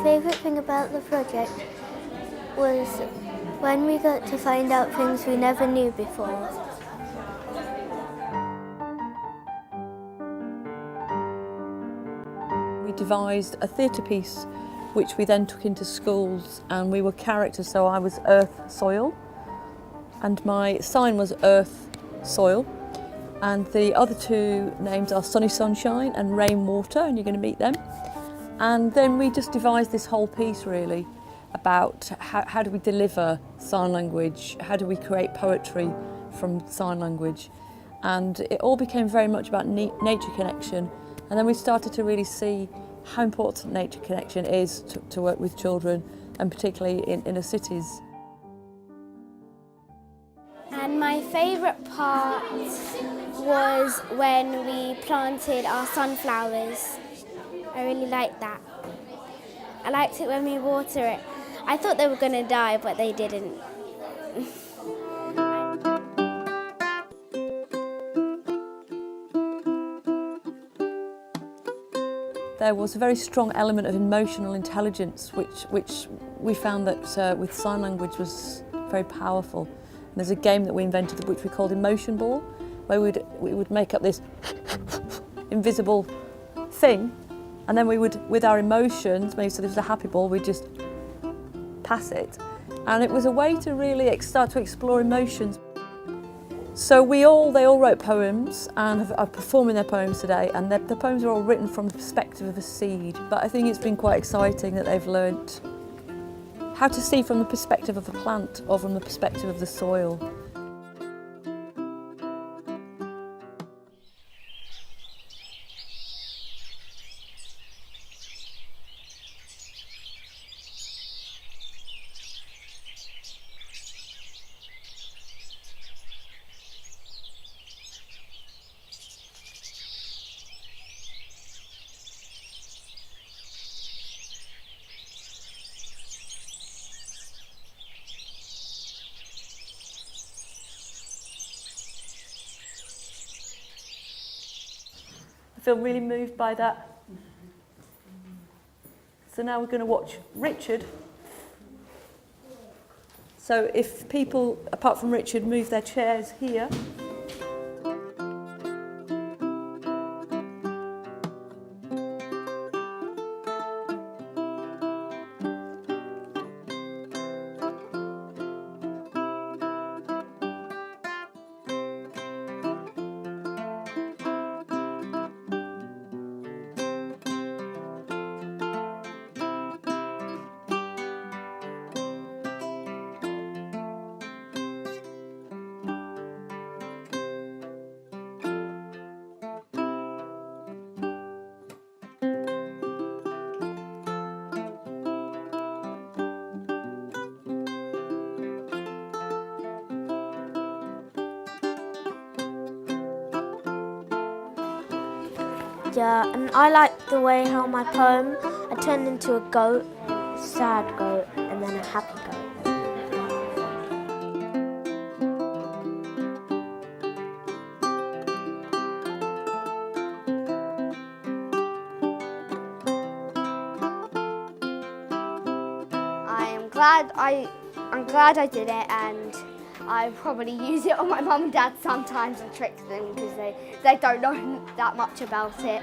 favourite thing about the project was when we got to find out things we never knew before. We devised a theatre piece which we then took into schools, and we were characters, so I was Earth, Soil, and my sign was Earth, Soil, and the other two names are Sunny Sunshine and Rain Water, and you're going to meet them. And then we just devised this whole piece really about how do we deliver sign language, how do we create poetry from sign language, and it all became very much about nature connection. And then we started to really see how important nature connection is to work with children, and particularly in inner cities. And my favourite part was when we planted our sunflowers. I really liked that. I liked it when we water it. I thought they were going to die, but they didn't. There was a very strong element of emotional intelligence, which we found that with sign language was very powerful. And there's a game that we invented which we called Emotion Ball, where we would make up this invisible thing, and then we would, with our emotions, maybe so this was a happy ball, we'd just pass it. And it was a way to really start to explore emotions. So they all wrote poems and are performing their poems today, and the poems are all written from the perspective of a seed. But I think it's been quite exciting that they've learnt how to see from the perspective of the plant or from the perspective of the soil. I feel really moved by that. So now we're going to watch Richard. So if people, apart from Richard, move their chairs here. Yeah, and I like the way how my poem, I turned into a goat, a sad goat, and then a happy goat. I'm glad I did it, and I probably use it on my mum and dad sometimes and trick them because they don't know that much about it.